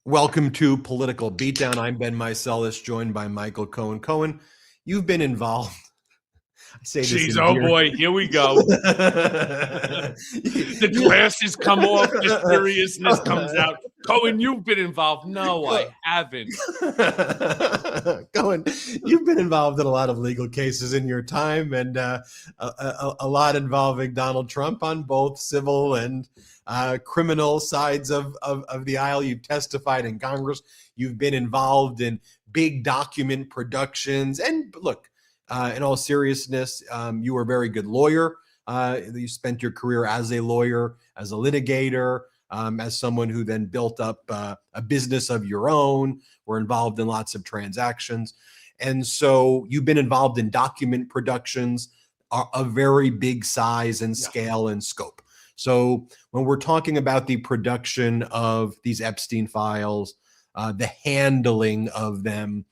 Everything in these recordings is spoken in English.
Welcome to Political Beatdown. I'm Ben Meiselas, joined by Michael Cohen. Cohen, you've been involved. I say this. Jeez, oh boy, here we go. The glasses come off, the seriousness comes out. Cohen, you've been involved. No, I haven't. Cohen, you've been involved in a lot of legal cases in your time, and a lot involving Donald Trump on both civil and criminal sides of the aisle. You've testified in Congress. You've been involved in big document productions. And look, in all seriousness, you were a very good lawyer. You spent your career as a lawyer, as a litigator, as someone who then built up a business of your own, were involved in lots of transactions. And so you've been involved in document productions of very big size and scale and scope. So when we're talking about the production of these Epstein files, the handling of them,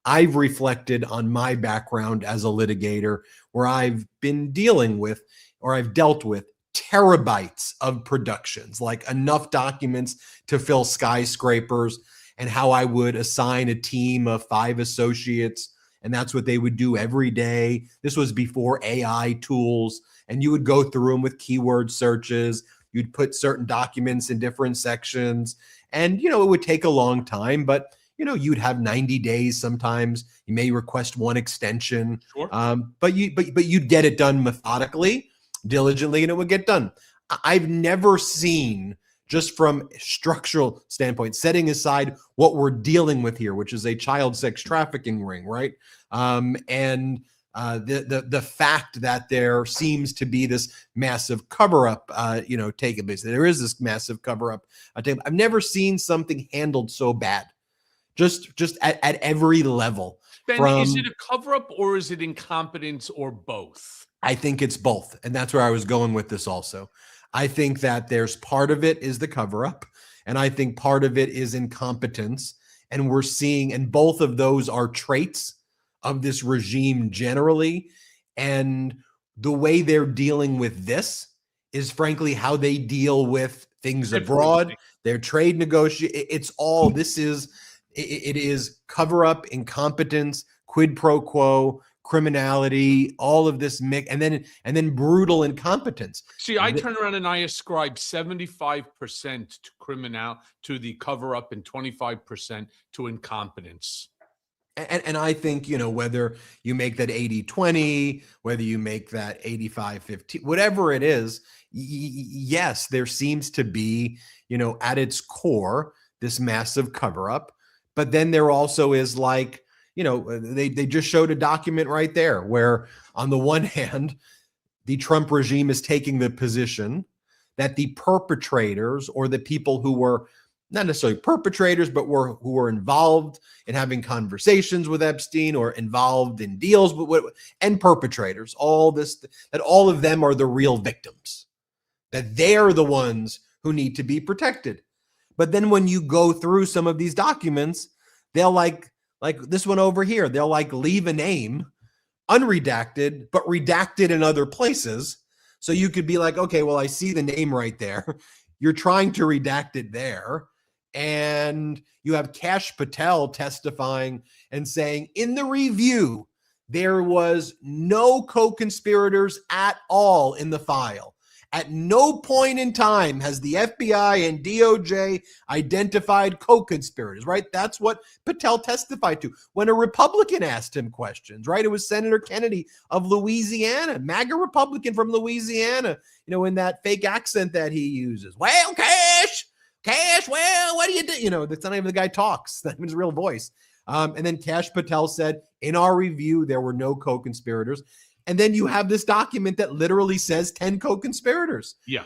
I've reflected on my background as a litigator, where I've been dealing with, or I've dealt with, terabytes of productions, like enough documents to fill skyscrapers, and how I would assign a team of 5 associates, and that's what they would do every day. This was before AI tools, and you would go through them with keyword searches. You'd put certain documents in different sections, and, it would take a long time, but you'd have 90 days. Sometimes you may request one extension, Sure. but you'd get it done methodically, diligently, and it would get done. I've never seen, just from a structural standpoint, setting aside what we're dealing with here, which is a child sex trafficking ring, right? The fact that there seems to be this massive cover-up, taking place. There is this massive cover-up. I've never seen something handled so bad. Just at every level. Ben, is it a cover-up or is it incompetence or both? I think it's both. And that's where I was going with this also. I think that there's part of it is the cover-up, and I think part of it is incompetence. And we're seeing, and both of those are traits of this regime generally. And the way they're dealing with this is frankly how they deal with things abroad, their trade negotiation. It's all, it is cover-up, incompetence, quid pro quo, criminality, all of this mix, and then brutal incompetence. See, I turn around and I ascribe 75% to the cover-up and 25% to incompetence. And I think, whether you make that 80-20, whether you make that 85-15, whatever it is, yes, there seems to be, at its core, this massive cover-up. But then there also is, like, they just showed a document right there where, on the one hand, the Trump regime is taking the position that the perpetrators, or the people who were not necessarily perpetrators, but who were involved in having conversations with Epstein or involved in deals and perpetrators, that all of them are the real victims, that they're the ones who need to be protected. But then when you go through some of these documents, they'll like this one over here, they'll leave a name unredacted, but redacted in other places. So you could be like, okay, well, I see the name right there. You're trying to redact it there. And you have Kash Patel testifying and saying, in the review, there was no co-conspirators at all in the file. At no point in time has the FBI and DOJ identified co-conspirators, right? That's what Patel testified to when a Republican asked him questions, right? It was Senator Kennedy of Louisiana, MAGA Republican from Louisiana, in that fake accent that he uses. Well, Cash, well, what do you do? That's not even the guy talks. That's his real voice. And then Kash Patel said, in our review, there were no co-conspirators. And then you have this document that literally says 10 co-conspirators. Yeah.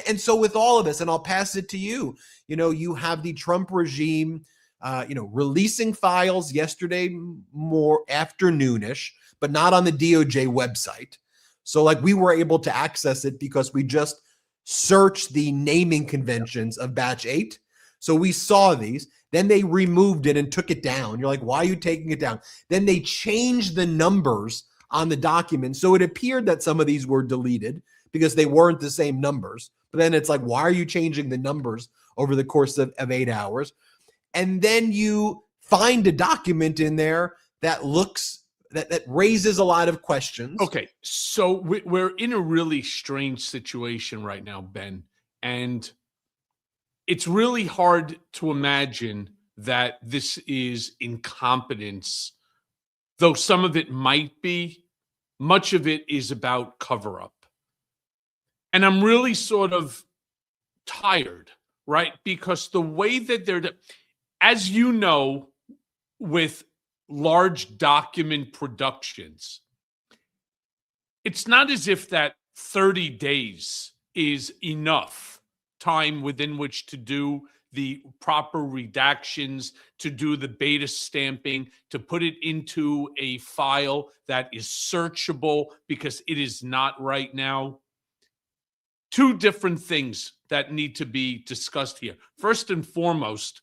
And so with all of this, and I'll pass it to you, you have the Trump regime, releasing files yesterday, more afternoonish, but not on the DOJ website. So we were able to access it because we just searched the naming conventions of batch 8. So we saw these. Then they removed it and took it down. You're like, why are you taking it down? Then they changed the numbers on the document. So it appeared that some of these were deleted because they weren't the same numbers. But then it's like, why are you changing the numbers over the course of 8 hours? and then you find a document in there that looks that raises a lot of questions. Okay, so we're in a really strange situation right now, Ben, and it's really hard to imagine that this is incompetence, though some of it might be. Much of it is about cover up. And I'm really sort of tired, right? Because the way that as you know, with large document productions, it's not as if that 30 days is enough time within which to do the proper redactions, to do the beta stamping, to put it into a file that is searchable, because it is not right now. Two different things that need to be discussed here. First and foremost,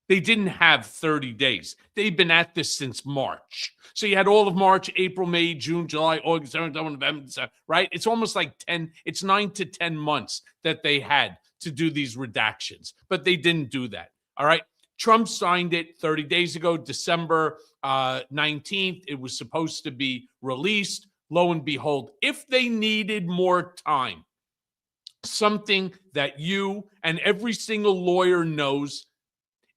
they didn't have 30 days. They've been at this since March. So you had all of March, April, May, June, July, August, November, December, right? It's almost like 9 to 10 months that they had to do these redactions, but they didn't do that. All right. Trump signed it 30 days ago, December 19th. It was supposed to be released. Lo and behold, if they needed more time, something that you and every single lawyer knows,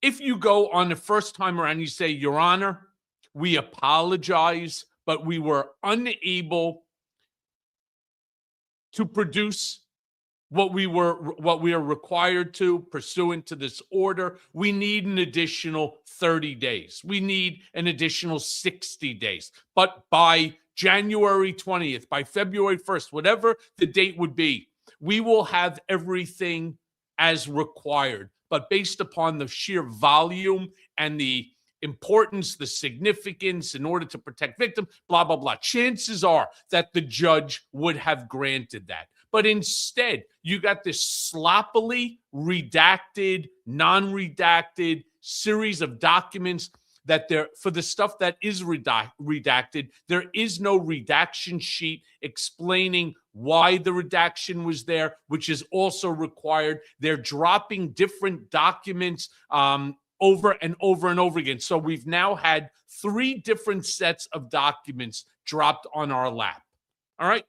if you go on the first time around, you say, Your Honor, we apologize, but we were unable to produce what we are required to pursuant to this order. We need an additional 30 days. We need an additional 60 days. But by January 20th, by February 1st, whatever the date would be, we will have everything as required. But based upon the sheer volume and the importance, the significance in order to protect victims, blah, blah, blah, chances are that the judge would have granted that. But instead, you got this sloppily redacted, non-redacted series of documents that for the stuff that is redacted, there is no redaction sheet explaining why the redaction was there, which is also required. They're dropping different documents over and over and over again. So we've now had 3 different sets of documents dropped on our lap. All right.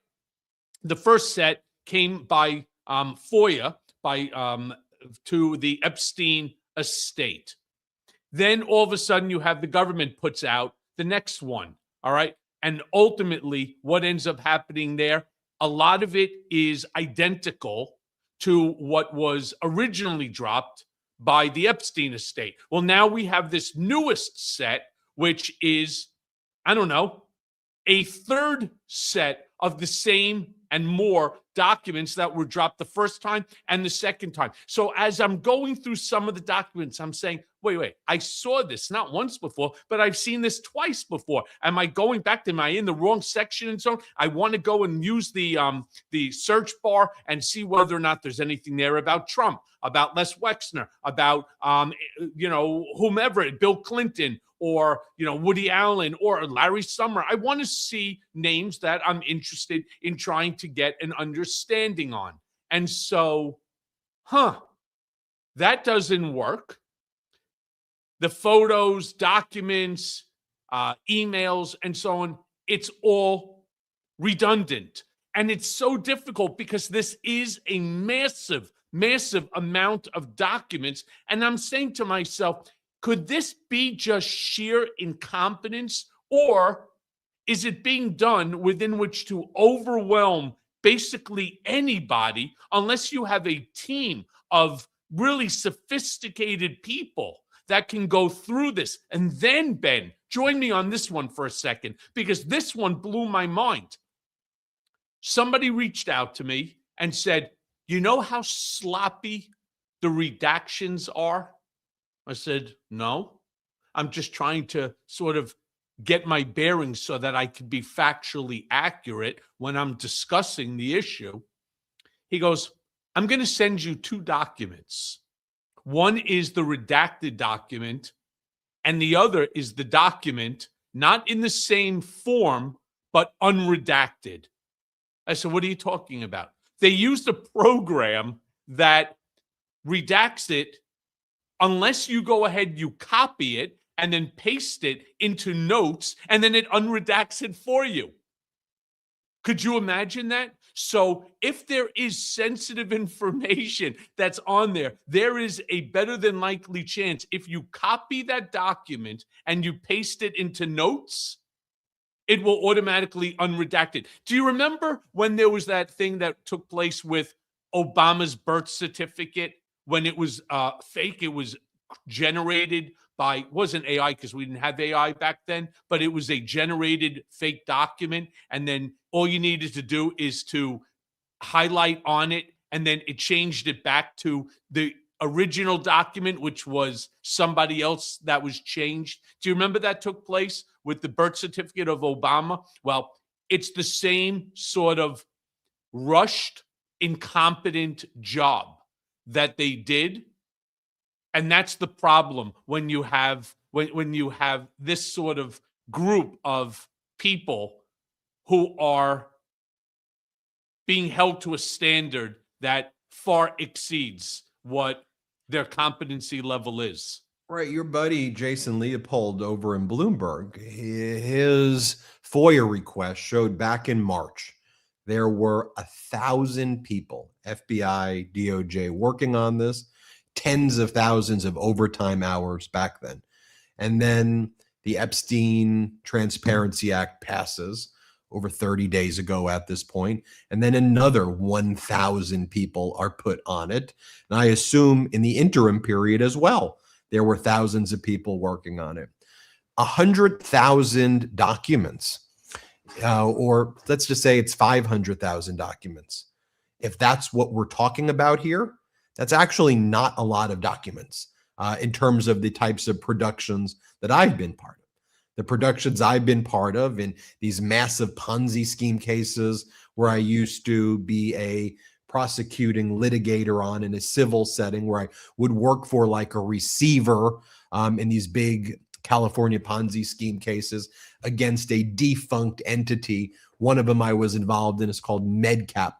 The first set came by FOIA to the Epstein estate. Then all of a sudden you have the government puts out the next one. All right. And ultimately what ends up happening there, a lot of it is identical to what was originally dropped by the Epstein estate. Well, now we have this newest set, which is, I don't know, a third set of the same and more documents that were dropped the first time and the second time. So as I'm going through some of the documents, I'm saying, wait, I saw this not once before, but I've seen this twice before. Am I going back? Am I in the wrong section and so on? I want to go and use the search bar and see whether or not there's anything there about Trump, about Les Wexner, about whomever, Bill Clinton, or Woody Allen or Larry Summer. I want to see names that I'm interested in trying to get an understanding on. And so, that doesn't work. The photos, documents, emails, and so on, it's all redundant. And it's so difficult because this is a massive, massive amount of documents. And I'm saying to myself, could this be just sheer incompetence, or is it being done within which to overwhelm basically anybody, unless you have a team of really sophisticated people that can go through this? And then, Ben, join me on this one for a second, because this one blew my mind. Somebody reached out to me and said, you know how sloppy the redactions are? I said, no, I'm just trying to sort of get my bearings so that I can be factually accurate when I'm discussing the issue. He goes, I'm going to send you 2 documents. One is the redacted document, and the other is the document, not in the same form, but unredacted. I said, what are you talking about? They used a program that redacts it unless you go ahead, you copy it and then paste it into notes, and then it unredacts it for you. Could you imagine that? So if there is sensitive information that's on there, there is a better than likely chance if you copy that document and you paste it into notes, it will automatically unredact it. Do you remember when there was that thing that took place with Obama's birth certificate when it was fake? It was generated by, wasn't AI because we didn't have AI back then, but it was a generated fake document. And then all you needed to do is to highlight on it, and then it changed it back to the original document, which was somebody else that was changed. Do you remember that took place with the birth certificate of Obama? Well, it's the same sort of rushed, incompetent job that they did. And that's the problem when you have when you have this sort of group of people who are being held to a standard that far exceeds what their competency level is. Right. Your buddy, Jason Leopold over in Bloomberg, his FOIA request showed back in March, there were 1,000 people, FBI, DOJ, working on this, tens of thousands of overtime hours back then. And then the Epstein Transparency Act passes over 30 days ago at this point, and then another 1,000 people are put on it. And I assume in the interim period as well, there were thousands of people working on it. 100,000 documents, or let's just say it's 500,000 documents. If that's what we're talking about here, that's actually not a lot of documents in terms of the types of productions that I've been part of. The productions I've been part of in these massive Ponzi scheme cases where I used to be a prosecuting litigator on in a civil setting, where I would work for like a receiver in these big California Ponzi scheme cases against a defunct entity. One of them I was involved in is called MedCap,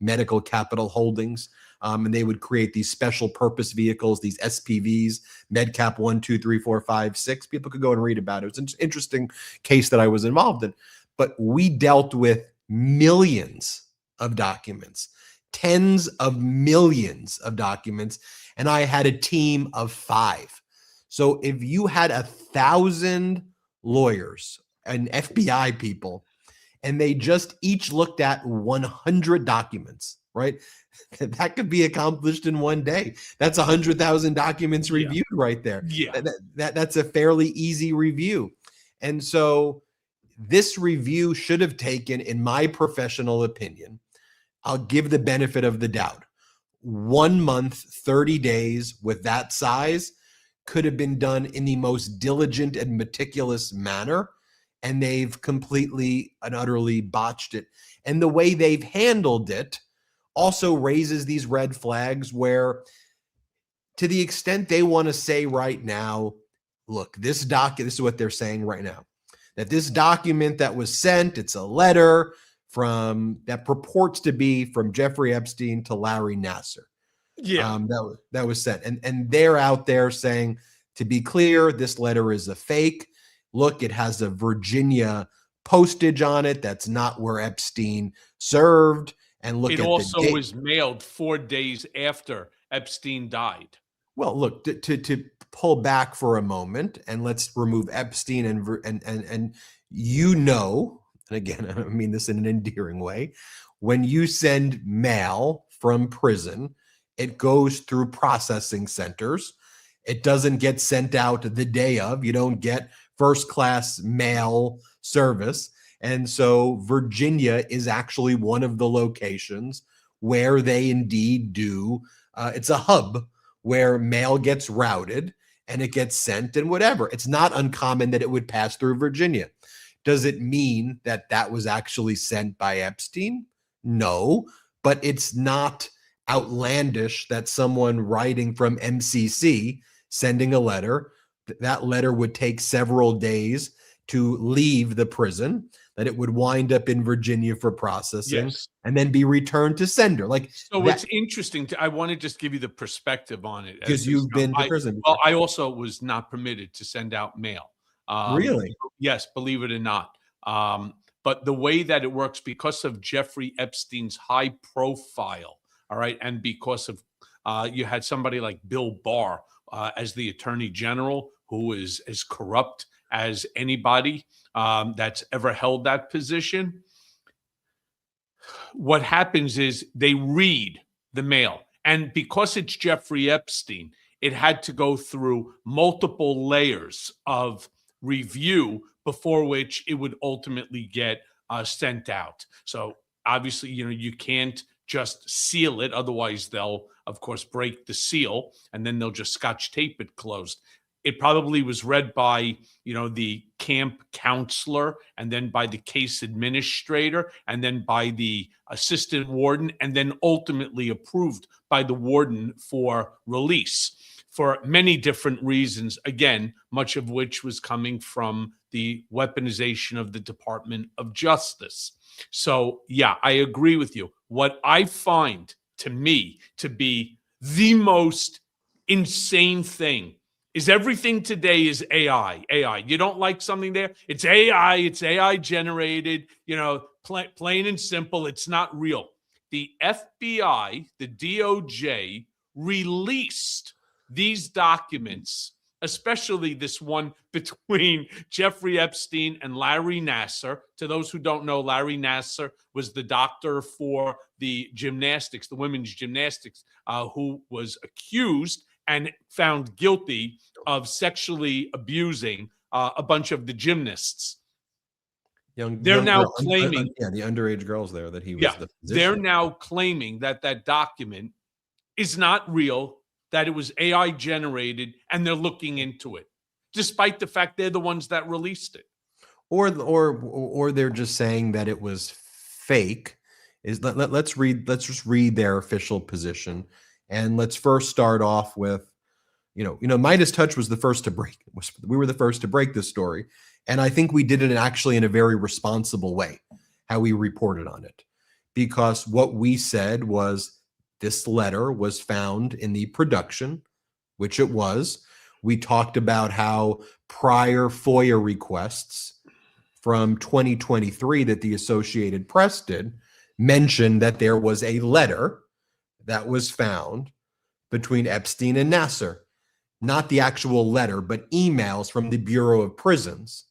Medical Capital Holdings. And they would create these special purpose vehicles, these SPVs, MedCap 1, 2, 3, 4, 5, 6. People could go and read about it. It was an interesting case that I was involved in. But we dealt with millions of documents, tens of millions of documents, and I had a team of 5. So if you had 1,000 lawyers and FBI people, and they just each looked at 100 documents, right? That could be accomplished in one day. That's 100,000 documents reviewed right there. Yeah. That's a fairly easy review. And so this review should have taken, in my professional opinion, I'll give the benefit of the doubt, 1 month, 30 days with that size could have been done in the most diligent and meticulous manner. And they've completely and utterly botched it. And the way they've handled it also raises these red flags where, to the extent they want to say right now, look, this is what they're saying right now, that this document that was sent, it's a letter from that purports to be from Jeffrey Epstein to Larry Nassar. Yeah. That was sent. And they're out there saying, to be clear, this letter is a fake. Look, it has a Virginia postage on it. That's not where Epstein served. And look, it at also the date. was mailed 4 days after Epstein died. Well, look, to pull back for a moment and let's remove Epstein and you know, and again, I mean this in an endearing way, when you send mail from prison, it goes through processing centers. It doesn't get sent out the day of. You don't get first class mail service. And so Virginia is actually one of the locations where they indeed do. It's a hub where mail gets routed and it gets sent and whatever. It's not uncommon that it would pass through Virginia. Does it mean that that was actually sent by Epstein? No, but it's not outlandish that someone writing from MCC sending a letter, that letter would take several days to leave the prison. that it would wind up in Virginia for processing Yes. and then be returned to sender. Like So that, it's interesting. I want to just give you the perspective on it. because you've been to prison Well, before. I also was not permitted to send out mail. Really? Yes, believe it or not. But the way that it works, because of Jeffrey Epstein's high profile, all right, and because of you had somebody like Bill Barr as the Attorney General, who is as corrupt as anybody that's ever held that position. What happens is they read the mail. And because it's Jeffrey Epstein, it had to go through multiple layers of review before which it would ultimately get sent out. So obviously, you can't just seal it. Otherwise, they'll, of course, break the seal and then they'll just scotch tape it closed. It probably was read by, the camp counselor, and then by the case administrator, and then by the assistant warden, and then ultimately approved by the warden for release for many different reasons. Again, much of which was coming from the weaponization of the Department of Justice. So, yeah, I agree with you. What I find to me to be the most insane thing is everything today is AI. AI. You don't like something there? It's AI. It's AI generated. Plain and simple. It's not real. The FBI, the DOJ, released these documents, especially this one between Jeffrey Epstein and Larry Nassar. To those who don't know, Larry Nassar was the doctor for the gymnastics, the women's gymnastics, who was accused and found guilty of sexually abusing a bunch of the gymnasts. They're now claiming, the underage girls there, that he was the physician. They're now claiming that document is not real, that it was AI generated, and they're looking into it, despite the fact they're the ones that released it. Or they're just saying that it was fake. Let's just read their official position. And let's first start off with, Midas Touch was the first to break. We were the first to break this story. And I think we did it actually in a very responsible way, how we reported on it. Because what we said was this letter was found in the production, which it was. We talked about how prior FOIA requests from 2023 that the Associated Press did mentioned that there was a letter that was found between Epstein and Nassar. Not the actual letter, but emails from the Bureau of Prisons,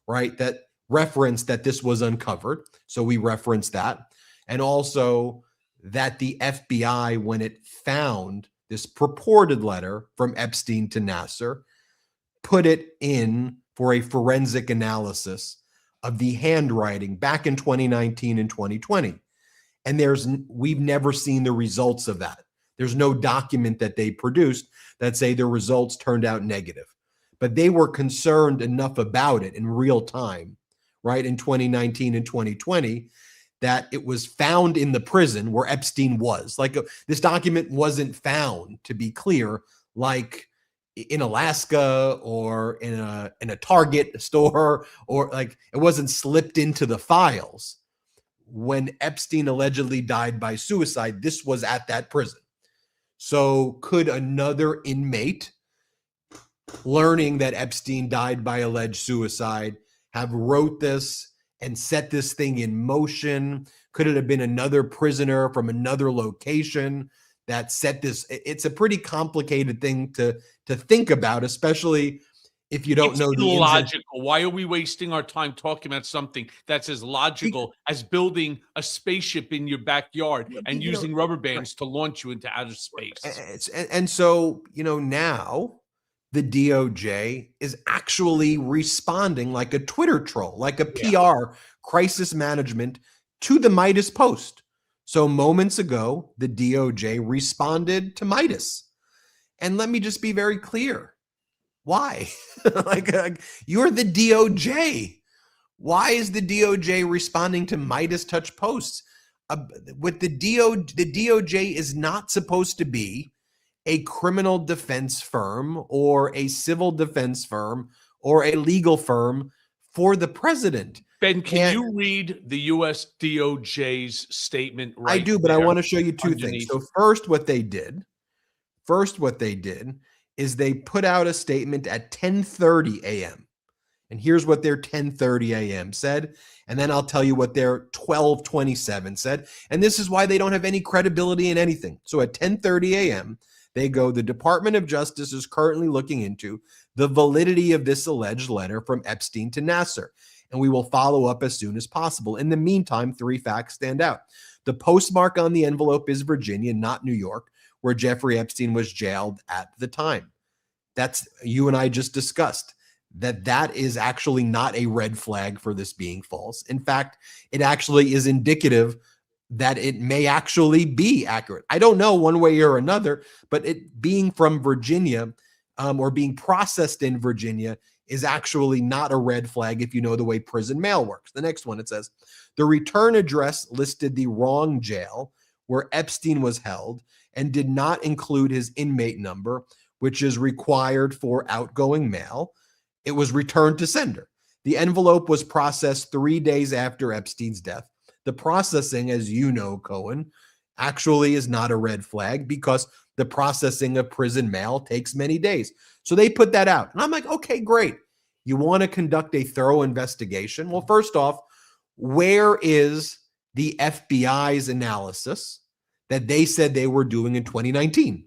right? That referenced that this was uncovered. So we referenced that. And also that the FBI, when it found this purported letter from Epstein to Nassar, put it in for a forensic analysis of the handwriting back in 2019 and 2020. And we've never seen the results of that. There's no document that they produced that say the results turned out negative. But they were concerned enough about it in real time, right, in 2019 and 2020, that it was found in the prison where Epstein was. Like this document wasn't found, to be clear, like in Alaska or in a Target store, or like it wasn't slipped into the files. When Epstein allegedly died by suicide, this was at that prison. So could another inmate, learning that Epstein died by alleged suicide, have wrote this and set this thing in motion? Could it have been another prisoner from another location that set this? It's a pretty complicated thing to think about, especially if you don't know the illogical. Why are we wasting our time talking about something that's as logical as building a spaceship in your backyard and using rubber bands to launch you into outer space? And so, now the DOJ is actually responding like a Twitter troll, like a PR crisis management to the Midas post. So moments ago, the DOJ responded to Midas. And let me just be very clear. Why? You're the DOJ. Why is the DOJ responding to Midas Touch posts? With the DOJ is not supposed to be a criminal defense firm or a civil defense firm or a legal firm for the president. Ben, can And you read the US DOJ's statement I right do, but I there want to show you two things. underneath? So first what they did is they put out a statement at 10:30 a.m. And here's what their 10:30 a.m. said, and then I'll tell you what their 12:27 said. And this is why they don't have any credibility in anything. So at 10:30 a.m., they go, the Department of Justice is currently looking into the validity of this alleged letter from Epstein to Nasser, and we will follow up as soon as possible. In the meantime, three facts stand out. The postmark on the envelope is Virginia, not New York, where Jeffrey Epstein was jailed at the time. That's, you and I just discussed that is actually not a red flag for this being false. In fact, it actually is indicative that it may actually be accurate. I don't know one way or another, but it being from Virginia or being processed in Virginia is actually not a red flag if you know the way prison mail works. The next one, it says, the return address listed the wrong jail where Epstein was held and did not include his inmate number, which is required for outgoing mail. It was returned to sender. The envelope was processed 3 days after Epstein's death. The processing, as you know, Cohen, actually is not a red flag because the processing of prison mail takes many days. So they put that out. And I'm like, okay, great. You want to conduct a thorough investigation? Well, first off, where is the FBI's analysis that they said they were doing in 2019?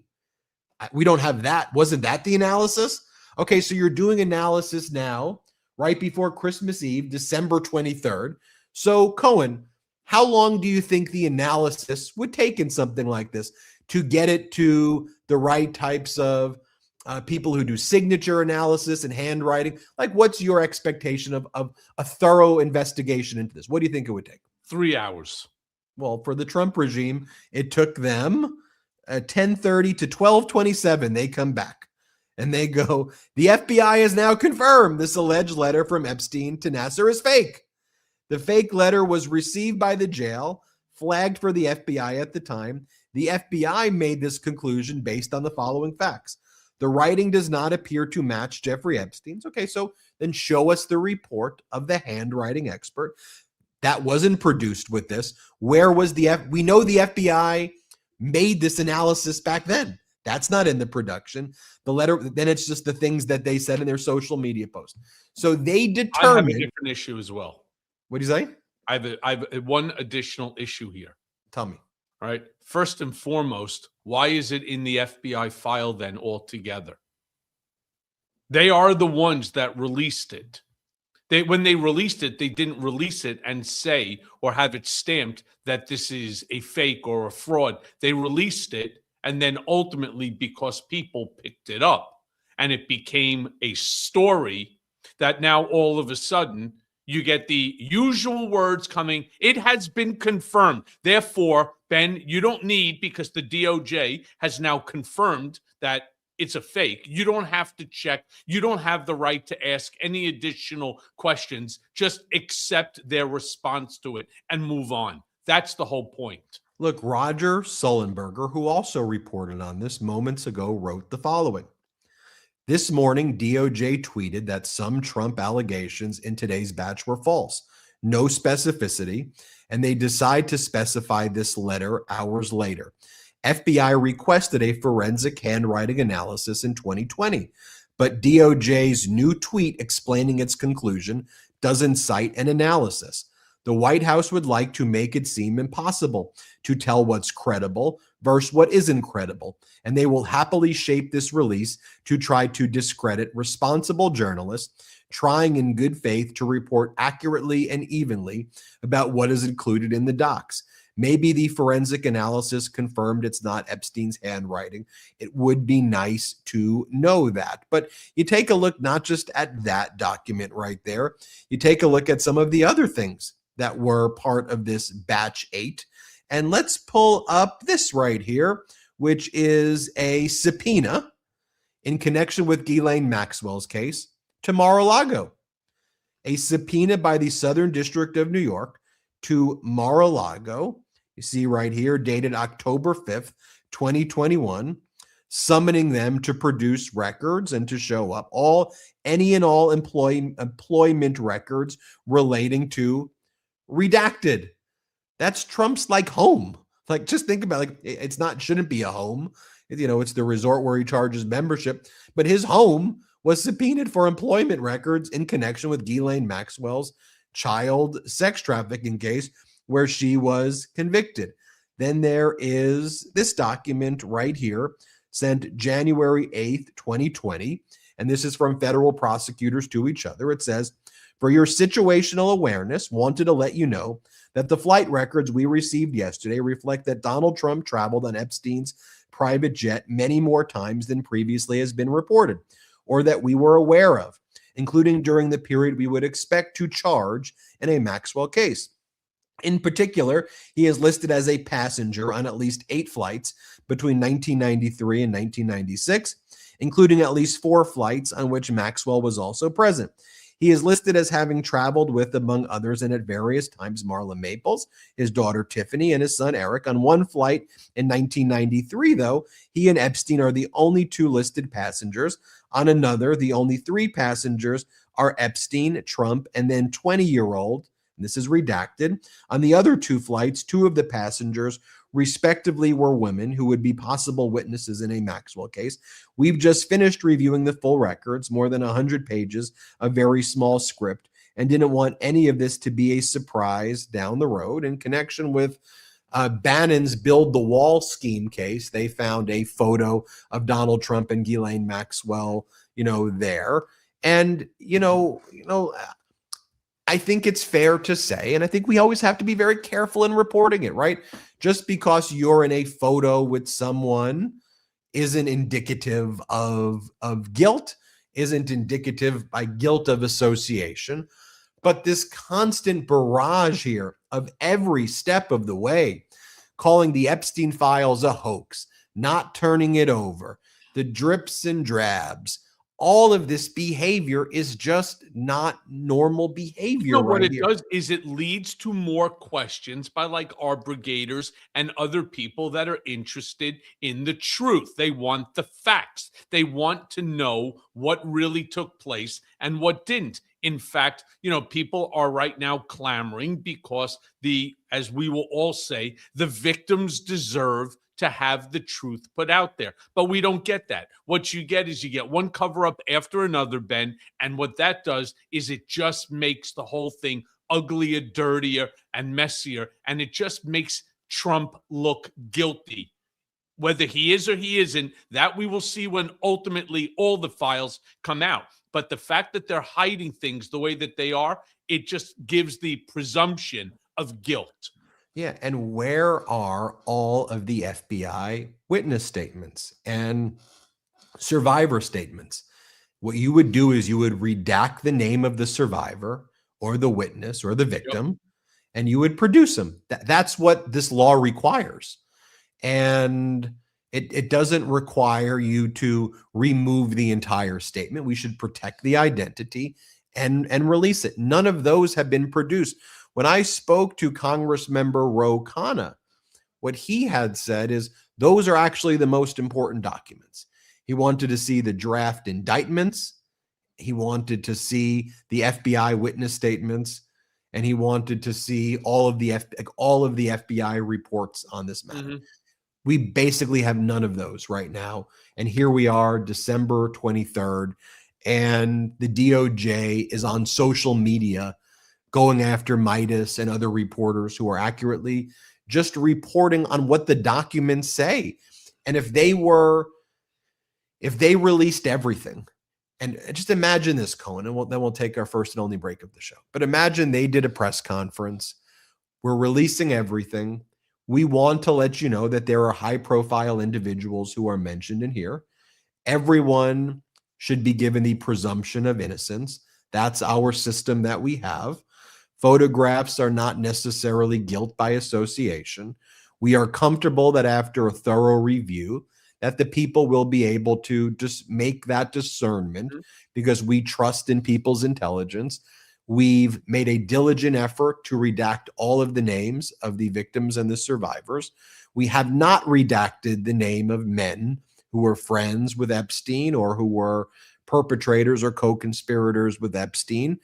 We don't have that. Wasn't that the analysis? Okay, so you're doing analysis now, right before Christmas Eve, December 23rd. So, Cohen, how long do you think the analysis would take in something like this to get it to the right types of people who do signature analysis and handwriting? Like, what's your expectation of a thorough investigation into this? What do you think it would take? 3 hours. Well, for the Trump regime, it took them 10:30 to 12:27. They come back. And they go, the FBI has now confirmed this alleged letter from Epstein to Nasser is fake. The fake letter was received by the jail, flagged for the FBI at the time. The FBI made this conclusion based on the following facts. The writing does not appear to match Jeffrey Epstein's. Okay, so then show us the report of the handwriting expert. That wasn't produced with this. Where was we know the FBI made this analysis back then. That's not in the production. The letter, then it's just the things that they said in their social media post. So they determined. I have a different issue as well. What do you say? I have one additional issue here. Tell me. All right. First and foremost, why is it in the FBI file then altogether? They are the ones that released it. When they released it, they didn't release it and say or have it stamped that this is a fake or a fraud. They released it. And then ultimately, because people picked it up and it became a story, that now all of a sudden you get the usual words coming, it has been confirmed. Therefore, Ben, you don't need, because the DOJ has now confirmed that it's a fake. You don't have to check. You don't have the right to ask any additional questions. Just accept their response to it and move on. That's the whole point. Look, Roger Sullenberger, who also reported on this moments ago, wrote the following. This morning, DOJ tweeted that some Trump allegations in today's batch were false. No specificity, and they decide to specify this letter hours later. FBI requested a forensic handwriting analysis in 2020, but DOJ's new tweet explaining its conclusion doesn't cite an analysis. The White House would like to make it seem impossible to tell what's credible versus what isn't credible, and they will happily shape this release to try to discredit responsible journalists trying in good faith to report accurately and evenly about what is included in the docs. Maybe the forensic analysis confirmed it's not Epstein's handwriting. It would be nice to know that. But you take a look not just at that document right there, you take a look at some of the other things that were part of this batch 8. And let's pull up this right here, which is a subpoena in connection with Ghislaine Maxwell's case to Mar-a-Lago. A subpoena by the Southern District of New York to Mar-a-Lago. You see right here, dated October 5th, 2021. summoning them to produce records and to show up any and all employment records relating to redacted. That's Trump's like home. Like, just think about it. Like, shouldn't be a home. It's the resort where he charges membership, but his home was subpoenaed for employment records in connection with Ghislaine Maxwell's child sex trafficking case where she was convicted. Then there is this document right here, sent January 8th, 2020, and this is from federal prosecutors to each other. It says, for your situational awareness, wanted to let you know that the flight records we received yesterday reflect that Donald Trump traveled on Epstein's private jet many more times than previously has been reported, or that we were aware of, including during the period we would expect to charge in a Maxwell case. In particular, he is listed as a passenger on at least 8 flights between 1993 and 1996, including at least 4 flights on which Maxwell was also present. He is listed as having traveled with, among others, and at various times, Marla Maples, his daughter Tiffany, and his son Eric. On one flight in 1993, though, he and Epstein are the only 2 listed passengers. On another, the only 3 passengers are Epstein, Trump, and then 20-year-old, and this is redacted. On the other 2 flights, 2 of the passengers respectively were women who would be possible witnesses in a Maxwell case. We've just finished reviewing the full records, more than 100 pages, a very small script, and didn't want any of this to be a surprise down the road. In connection with Bannon's Build the Wall scheme case, they found a photo of Donald Trump and Ghislaine Maxwell, there. And, I think it's fair to say, and I think we always have to be very careful in reporting it, right? Just because you're in a photo with someone isn't indicative of guilt, isn't indicative by guilt of association. But this constant barrage here of every step of the way, calling the Epstein files a hoax, not turning it over, the drips and drabs, all of this behavior is just not normal behavior. What it does is it leads to more questions by like our brigaders and other people that are interested in the truth. They want the facts. They want to know what really took place and what didn't. In fact, people are right now clamoring because as we will all say, the victims deserve to have the truth put out there. But we don't get that. What you get is you get one cover up after another, Ben. And what that does is it just makes the whole thing uglier, dirtier, and messier. And it just makes Trump look guilty. Whether he is or he isn't, that we will see when ultimately all the files come out. But the fact that they're hiding things the way that they are, it just gives the presumption of guilt. Yeah, and where are all of the FBI witness statements and survivor statements? What you would do is you would redact the name of the survivor or the witness or the victim, and you would produce them. That's what this law requires. And it doesn't require you to remove the entire statement. We should protect the identity and release it. None of those have been produced. When I spoke to Congressmember Ro Khanna, what he had said is those are actually the most important documents. He wanted to see the draft indictments. He wanted to see the FBI witness statements, and he wanted to see all of the FBI reports on this matter. Mm-hmm. We basically have none of those right now. And here we are, December 23rd, and the DOJ is on social media going after Midas and other reporters who are accurately just reporting on what the documents say. And if they released everything, and just imagine this, Cohen, and then we'll take our first and only break of the show. But imagine they did a press conference. We're releasing everything. We want to let you know that there are high-profile individuals who are mentioned in here. Everyone should be given the presumption of innocence. That's our system that we have. Photographs are not necessarily guilt by association. We are comfortable that after a thorough review, that the people will be able to just make that discernment because we trust in people's intelligence. We've made a diligent effort to redact all of the names of the victims and the survivors. We have not redacted the name of men who were friends with Epstein or who were perpetrators or co-conspirators with Epstein.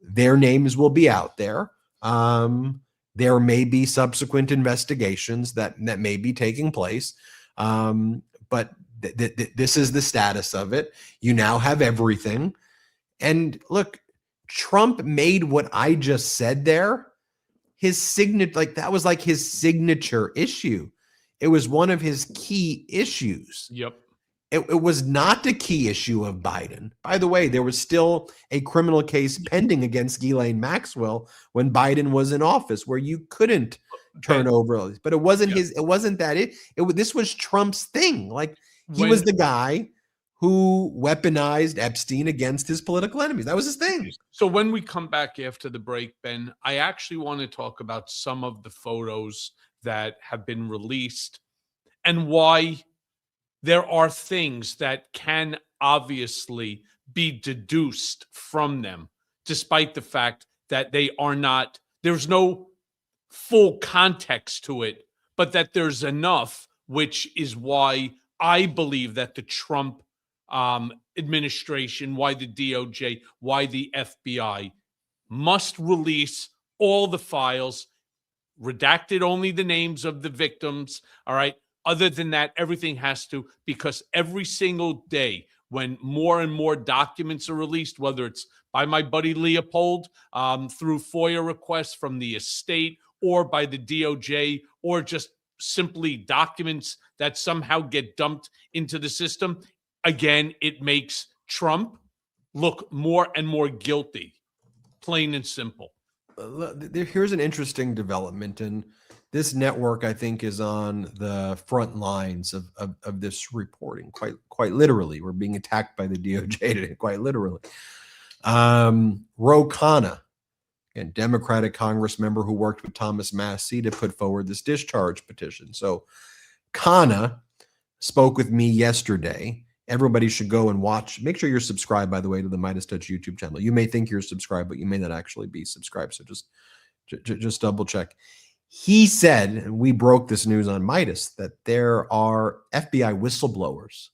Their names will be out there. There may be subsequent investigations that may be taking place. But this is the status of it. You now have everything. And look, Trump made what I just said there his signature, like that was like his signature issue. It was one of his key issues. Yep. It was not the key issue of Biden. By the way, there was still a criminal case pending against Ghislaine Maxwell when Biden was in office, where you couldn't turn over. But it wasn't his. It wasn't that. This was Trump's thing. Like he was the guy who weaponized Epstein against his political enemies. That was his thing. So when we come back after the break, Ben, I actually want to talk about some of the photos that have been released and why there are things that can obviously be deduced from them, despite the fact that they are not, there's no full context to it, but that there's enough, which is why I believe that the Trump administration, why the DOJ, why the FBI must release all the files, redacted only the names of the victims, all right? Other than that, everything has to, because every single day when more and more documents are released, whether it's by my buddy Leopold through FOIA requests from the estate or by the DOJ, or just simply documents that somehow get dumped into the system, again, it makes Trump look more and more guilty, plain and simple. Here's an interesting development, and this network, I think, is on the front lines of this reporting. Quite literally, we're being attacked by the DOJ today. Quite literally, Ro Khanna, a Democratic Congress member who worked with Thomas Massie to put forward this discharge petition. So, Khanna spoke with me yesterday. Everybody should go and watch. Make sure you're subscribed, by the way, to the Midas Touch YouTube channel. You may think you're subscribed, but you may not actually be subscribed. So just double check. He said, and we broke this news on Midas, that there are FBI whistleblowers,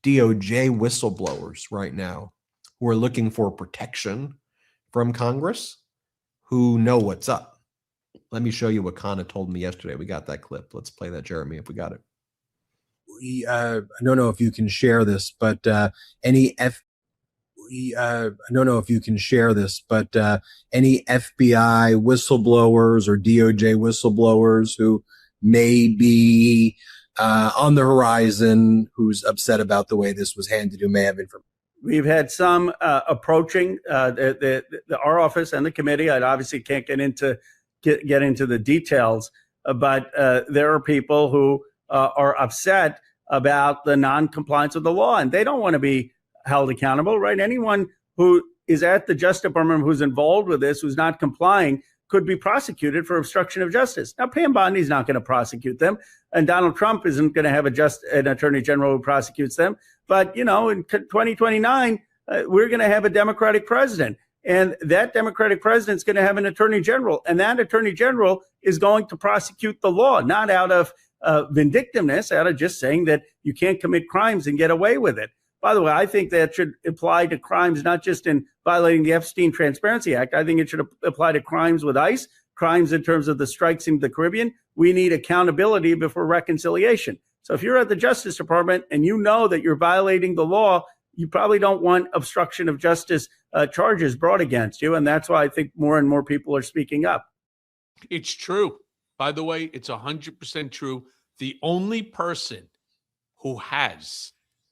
DOJ whistleblowers right now who are looking for protection from Congress, who know what's up. Let me show you what Khanna told me yesterday. We got that clip. Let's play that, Jeremy, if we got it. I don't know if you can share this, but any FBI whistleblowers or DOJ whistleblowers who may be on the horizon, who's upset about the way this was handled, who may have information. We've had some approaching our office and the committee. I obviously can't get into the details, but there are people who are upset about the non-compliance of the law, and they don't want to be held accountable, right? Anyone who is at the Justice Department who's involved with this, who's not complying, could be prosecuted for obstruction of justice. Now, Pam Bondi's not going to prosecute them, and Donald Trump isn't going to have an attorney general who prosecutes them. But, in 2029, we're going to have a Democratic president, and that Democratic president's going to have an attorney general, and that attorney general is going to prosecute the law, not out of vindictiveness, out of just saying that you can't commit crimes and get away with it. By the way, I think that should apply to crimes, not just in violating the Epstein Transparency Act. I think it should apply to crimes with ICE, crimes in terms of the strikes in the Caribbean. We need accountability before reconciliation. So if you're at the Justice Department and you know that you're violating the law, you probably don't want obstruction of justice charges brought against you. And that's why I think more and more people are speaking up. It's true. By the way, it's 100% true. The only person who has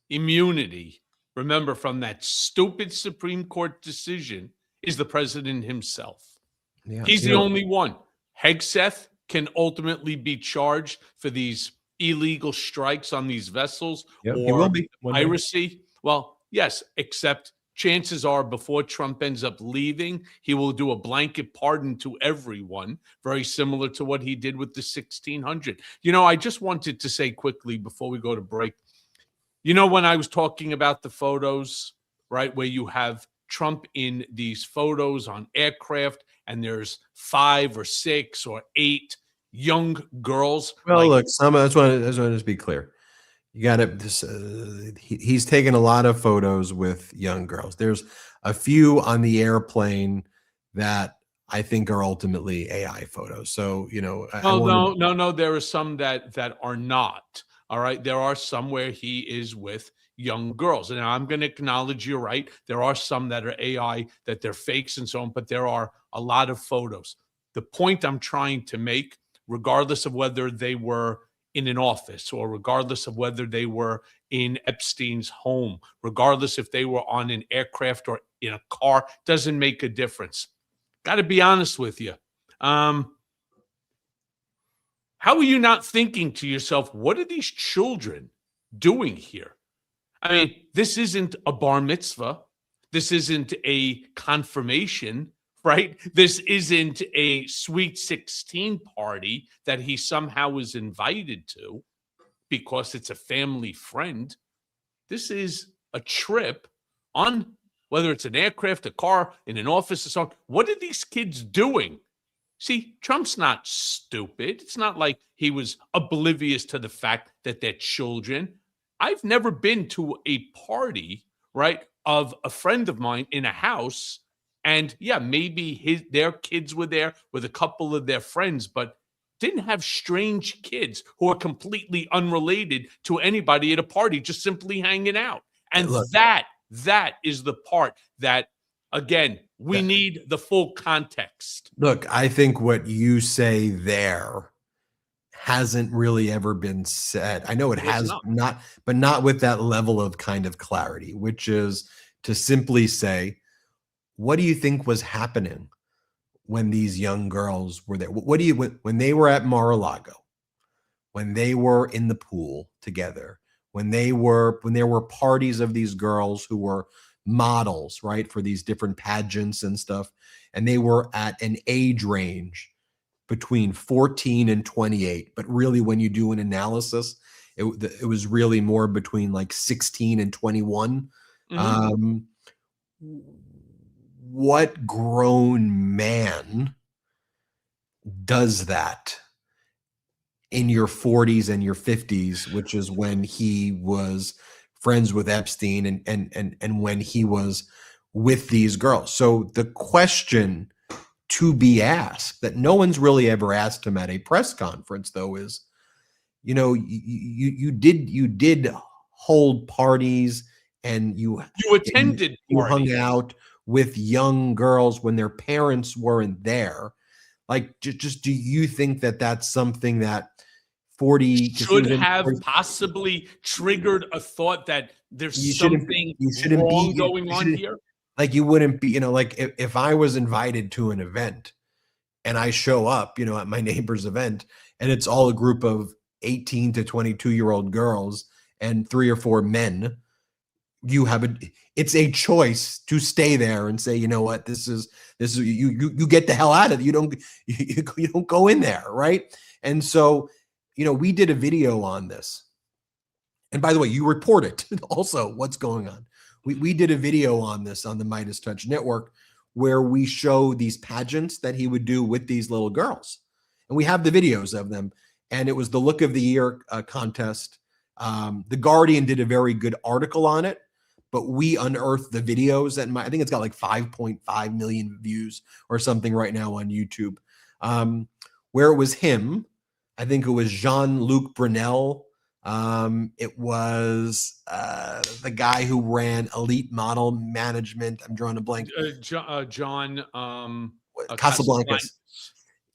immunity, remember, from that stupid Supreme Court decision, is the president himself. Yeah, he's the only one. Hegseth can ultimately be charged for these illegal strikes on these vessels or piracy. Well, yes, except chances are before Trump ends up leaving, he will do a blanket pardon to everyone, very similar to what he did with the 1600. I just wanted to say quickly before we go to break, when I was talking about the photos, right, where you have Trump in these photos on aircraft and there's 5 or 6 or 8 young girls. Well, look, I just want to be clear. You got to. He's taken a lot of photos with young girls. There's a few on the airplane that I think are ultimately AI photos. So I No, want no, no, no. There are some that are not. All right. There are some where he is with young girls. And I'm going to acknowledge you're right. There are some that are AI, that they're fakes and so on, but there are a lot of photos. The point I'm trying to make, regardless of whether they were in an office or regardless of whether they were in Epstein's home, regardless if they were on an aircraft or in a car, doesn't make a difference. Got to be honest with you. How are you not thinking to yourself, what are these children doing here? I mean, this isn't a bar mitzvah. This isn't a confirmation, right? This isn't a sweet 16 party that he somehow was invited to because it's a family friend. This is a trip on, whether it's an aircraft, a car, in an office or something. What are these kids doing? See, Trump's not stupid. It's not like he was oblivious to the fact that they're children. I've never been to a party, right, of a friend of mine in a house. And yeah, maybe their kids were there with a couple of their friends, but didn't have strange kids who are completely unrelated to anybody at a party, just simply hanging out. And Look, that is the part that, again, we need the full context. look. I think what you say there hasn't really ever been said. I know it It's has not. not, but not with that level of kind of clarity, which is to simply say, what do you think was happening when these young girls were there? What do you, when they were at Mar-a-Lago, when they were in the pool together, when there were parties of these girls who were models, right, for these different pageants and stuff, and they were at an age range between 14 and 28, but really when you do an analysis, it was really more between like 16 and 21. Mhm. What grown man does that in your 40s and your 50s, which is when he was friends with Epstein and when he was with these girls? So the question to be asked that no one's really ever asked him at a press conference, though, is, you did hold parties and You attended you hung parties. out with young girls when their parents weren't there. Like, just do you think that that's something that 40, because he Should was in have 40, possibly triggered a thought that you there's shouldn't something you shouldn't be wrong you, going you on shouldn't, here? like, you wouldn't be, like, if I was invited to an event and I show up, at my neighbor's event, and it's all a group of 18 to 22-year-old girls and 3 or 4 men, it's a choice to stay there and say, you know what, this is you get the hell out of it. You don't go in there, right? And so, we did a video on this. And by the way, you report it also what's going on. We did a video on this on the Midas Touch Network where we show these pageants that he would do with these little girls. And we have the videos of them. And it was the Look of the Year contest. The Guardian did a very good article on it, but we unearthed the videos. And I think it's got like 5.5 million views or something right now on YouTube, where it was him. I think it was Jean-Luc Brunel. It was the guy who ran Elite Model Management. I'm drawing a blank. John Casablancas.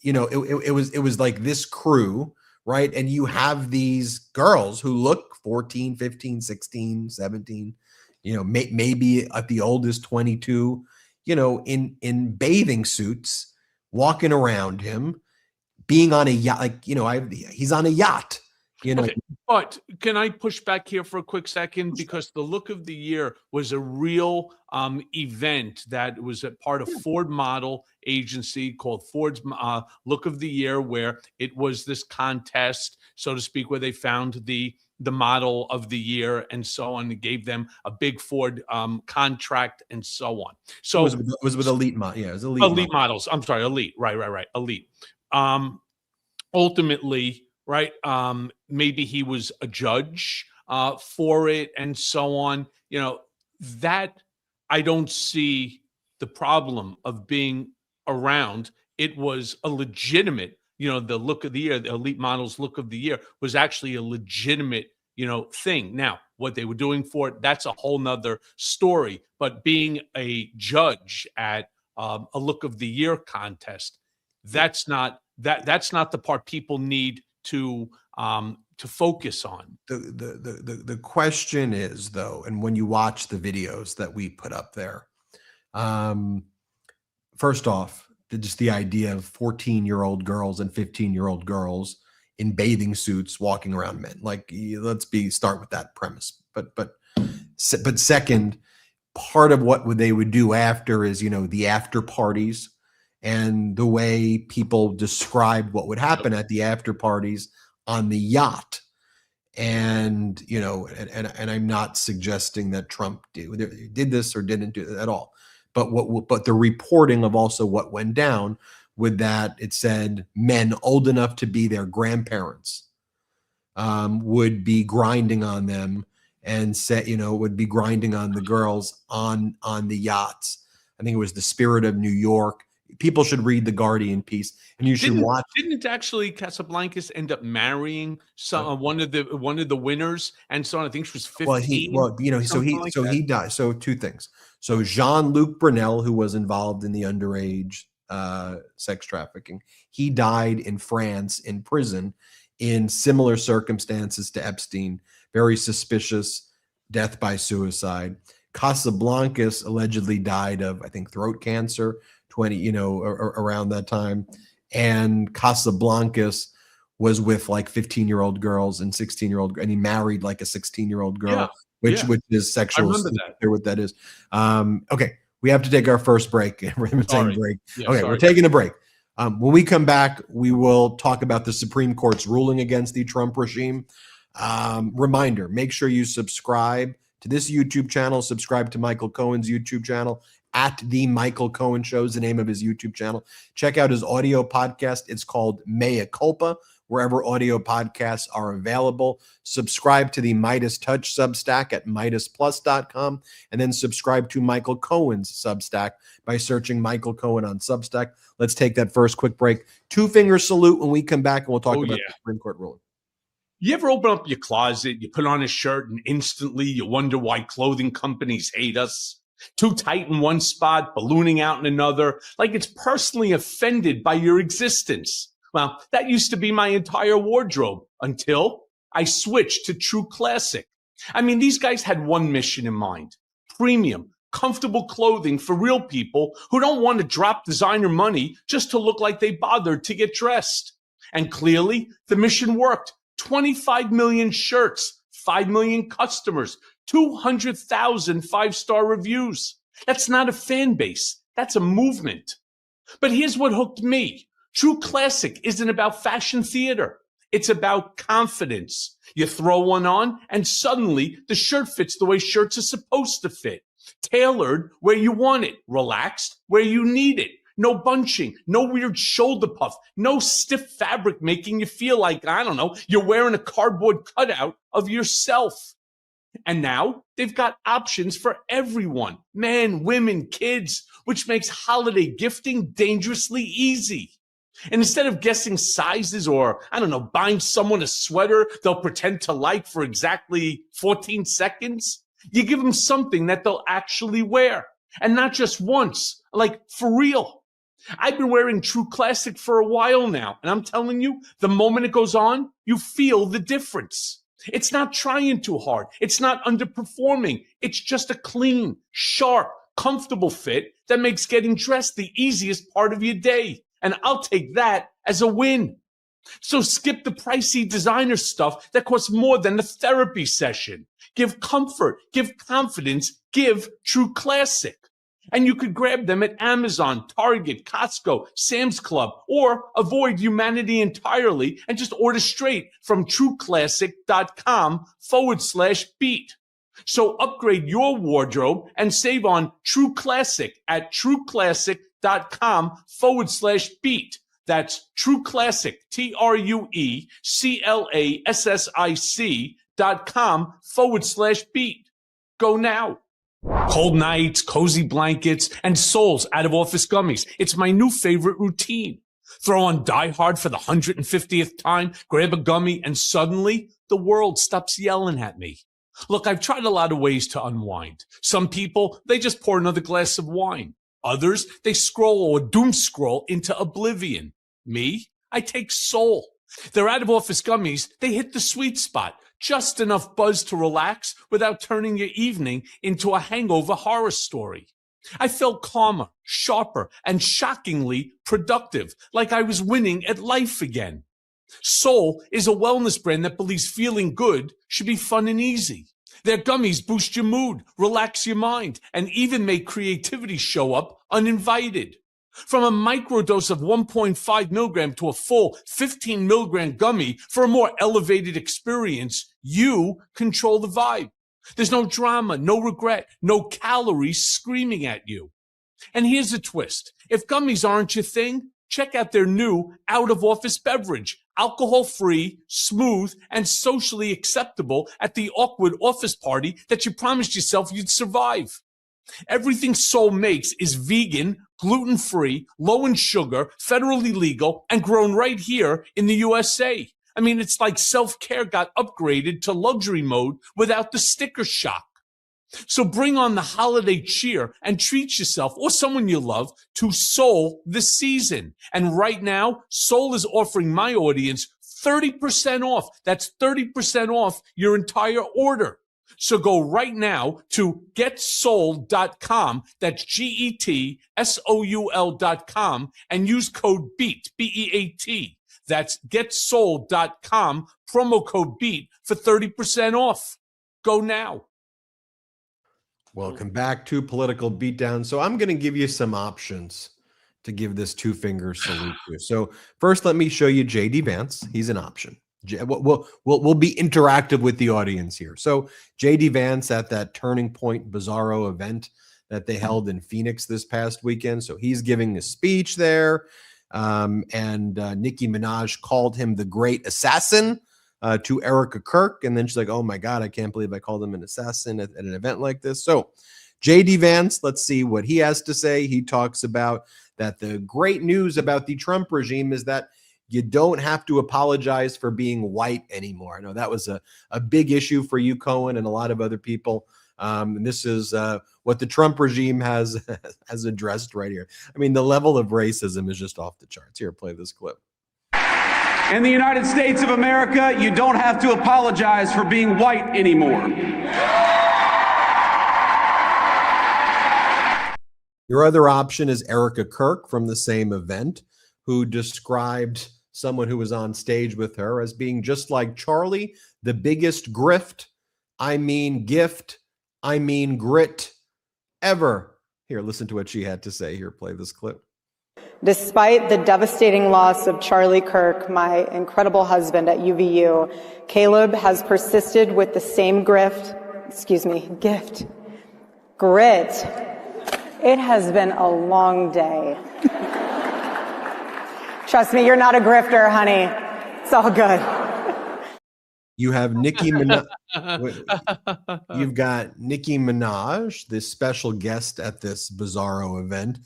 It was like this crew, right? And you have these girls who look 14, 15, 16, 17, maybe at the oldest 22, in bathing suits, walking around him, being on a yacht. Like, he's on a yacht. Okay, but can I push back here for a quick second? Because the Look of the Year was a real event that was a part of Ford Model Agency called Ford's Look of the Year, where it was this contest, so to speak, where they found the model of the year and so on, and gave them a big Ford contract and so on. So it was with Elite Model. Yeah, it was Elite Models. I'm sorry, Elite. Right. Elite. Ultimately, right? Maybe he was a judge. for it and so on. That I don't see the problem of being around. It was a legitimate, the look of the year, the elite models look of the year was actually a legitimate, thing. Now, what they were doing for it, that's a whole nother story. But being a judge at a look of the year contest, that's not the part people need to focus on. The question is, though, and when you watch the videos that we put up there, first off, just the idea of 14-year-old girls and 15-year-old girls in bathing suits walking around men. Like, let's start with that premise. But second, part of what they would do after is, the after parties and the way people described what would happen at the after parties on the yacht. And, and I'm not suggesting that Trump did this or didn't do it at all. But the reporting of also what went down with that, it said men old enough to be their grandparents would be grinding on them and would be grinding on the girls on the yachts. I think it was the Spirit of New York. People should read The Guardian piece, and you should watch. Didn't actually Casablancas end up marrying one of the winners? And so I think she was 15. He died. So two things. So Jean-Luc Brunel, who was involved in the underage sex trafficking, he died in France in prison in similar circumstances to Epstein. Very suspicious death by suicide. Casablancas allegedly died of, I think, throat cancer. Around that time. And Casablancas was with like 15-year-old girls and 16-year-old, and he married like a 16-year-old girl, which is sexual. I remember that. What that is. Okay, we have to take our first break. We're taking a break. We're taking a break. When we come back, we will talk about the Supreme Court's ruling against the Trump regime. Reminder, make sure you subscribe to this YouTube channel, subscribe to Michael Cohen's YouTube channel. At The Michael Cohen Show is the name of his YouTube channel. Check out his audio podcast. It's called Mea Culpa, wherever audio podcasts are available. Subscribe to the Midas Touch Substack at MidasPlus.com, and then subscribe to Michael Cohen's Substack by searching Michael Cohen on Substack. Let's take that first quick break. 2-finger salute when we come back, and we'll talk about the Supreme Court ruling. You ever open up your closet, you put on a shirt, and instantly you wonder why clothing companies hate us? Too tight in one spot, ballooning out in another, like it's personally offended by your existence. Well, that used to be my entire wardrobe until I switched to True Classic. I mean, these guys had one mission in mind: premium, comfortable clothing for real people who don't want to drop designer money just to look like they bothered to get dressed. And clearly, the mission worked. 25 million shirts, 5 million customers, 200,000 5-star reviews. That's not a fan base. That's a movement. But here's what hooked me. True Classic isn't about fashion theater. It's about confidence. You throw one on and suddenly the shirt fits the way shirts are supposed to fit. Tailored where you want it. Relaxed where you need it. No bunching, no weird shoulder puff, no stiff fabric making you feel like, I don't know, you're wearing a cardboard cutout of yourself. And now they've got options for everyone, men, women, kids, which makes holiday gifting dangerously easy. And instead of guessing sizes or, I don't know, buying someone a sweater they'll pretend to like for exactly 14 seconds, you give them something that they'll actually wear. And not just once, like for real. I've been wearing True Classic for a while now, and I'm telling you, the moment it goes on, you feel the difference. It's not trying too hard. It's not underperforming. It's just a clean, sharp, comfortable fit that makes getting dressed the easiest part of your day. And I'll take that as a win. So skip the pricey designer stuff that costs more than a therapy session. Give comfort, give confidence, give True Classic. And you could grab them at Amazon, Target, Costco, Sam's Club, or avoid humanity entirely and just order straight from trueclassic.com/beat. So upgrade your wardrobe and save on True Classic at trueclassic.com/beat. That's True Classic, soul.com/beat. Go now. Cold nights, cozy blankets, and Soul's out-of-office gummies. It's my new favorite routine. Throw on Die Hard for the 150th time, grab a gummy, and suddenly the world stops yelling at me. Look, I've tried a lot of ways to unwind. Some people, they just pour another glass of wine. Others, they scroll or doom scroll into oblivion. Me, I take Soul. Their out-of-office gummies, they hit the sweet spot. Just enough buzz to relax without turning your evening into a hangover horror story. I felt calmer, sharper, and shockingly productive, like I was winning at life again. Soul is a wellness brand that believes feeling good should be fun and easy. Their gummies boost your mood, relax your mind, and even make creativity show up uninvited. From a microdose of 1.5 milligram to a full 15 milligram gummy for a more elevated experience, you control the vibe. There's no drama, no regret, no calories screaming at you. And here's a twist. If gummies aren't your thing, check out their new out-of-office beverage, alcohol-free, smooth, and socially acceptable at the awkward office party that you promised yourself you'd survive. Everything Soul makes is vegan, gluten-free, low in sugar, federally legal, and grown right here in the USA. I mean, it's like self-care got upgraded to luxury mode without the sticker shock. So bring on the holiday cheer and treat yourself or someone you love to Soul this season. And right now, Soul is offering my audience 30% off. That's 30% off your entire order. So go right now to getsoul.com, that's GETSOUL.com, and use code BEAT, B-E-A-T. That's getsoul.com, promo code BEAT for 30% off. Go now. Welcome back to Political Beatdown. So I'm going to give you some options to give this two-finger salute to. So first, let me show you J.D. Vance. He's an option. We'll be interactive with the audience here. So J.D. Vance at that Turning Point Bizarro event that they held in Phoenix this past weekend. So he's giving a speech there. And Nicki Minaj called him the great assassin to Erica Kirk. And then she's like, oh my God, I can't believe I called him an assassin at an event like this. So J.D. Vance, let's see what he has to say. He talks about that the great news about the Trump regime is that you don't have to apologize for being white anymore. I know that was a big issue for you, Cohen, and a lot of other people. And this is what the Trump regime has addressed right here. I mean, the level of racism is just off the charts. Here, play this clip. In the United States of America, you don't have to apologize for being white anymore. Your other option is Erica Kirk from the same event, who described someone who was on stage with her as being just like Charlie, the biggest grift, I mean gift, I mean grit ever. Here, listen to what she had to say. Here, play this clip. Despite the devastating loss of Charlie Kirk, my incredible husband at UVU, Caleb has persisted with the same gift. Grit. It has been a long day. Trust me, you're not a grifter, honey. It's all good. You have Nicki Minaj. You've got Nicki Minaj, this special guest at this Bizarro event.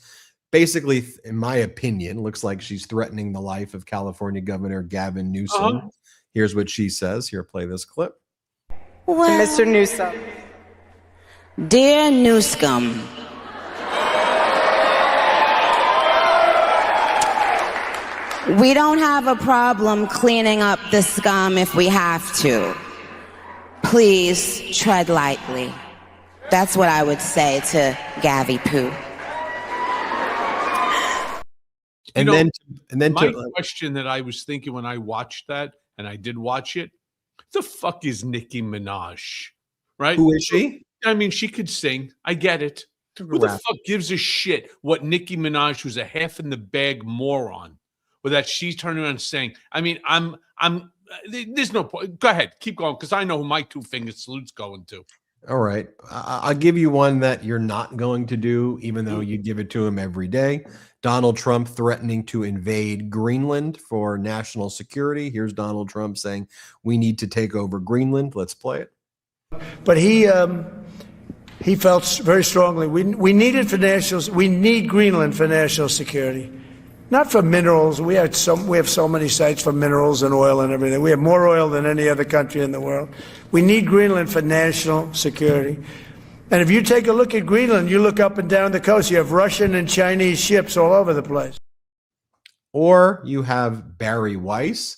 Basically, in my opinion, looks like she's threatening the life of California Governor Gavin Newsom. Here's what she says. Here, play this clip. Well, Mr. Newsom. Dear Newsom, we don't have a problem cleaning up the scum if we have to. Please tread lightly. That's what I would say to Gavi Poo. And then my question that I was thinking when I watched that, and I did watch it, the fuck is Nicki Minaj? Right? Who is she? I mean, she could sing. I get it. Who the fuck gives a shit what Nicki Minaj, who's a half in the bag moron, or that she's turning around and saying, I mean, there's no point. Go ahead, keep going, because I know who my two-finger salute's going to. All right. I'll give you one that you're not going to do, even though you give it to him every day. Donald Trump threatening to invade Greenland for national security. Here's Donald Trump saying, we need to take over Greenland. Let's play it. But he felt very strongly we need Greenland for national security, not for minerals. We have so many sites for minerals and oil and everything. We have more oil than any other country in the world. We need Greenland for national security. And if you take a look at Greenland, you look up and down the coast, you have Russian and Chinese ships all over the place. Or you have Barry Weiss,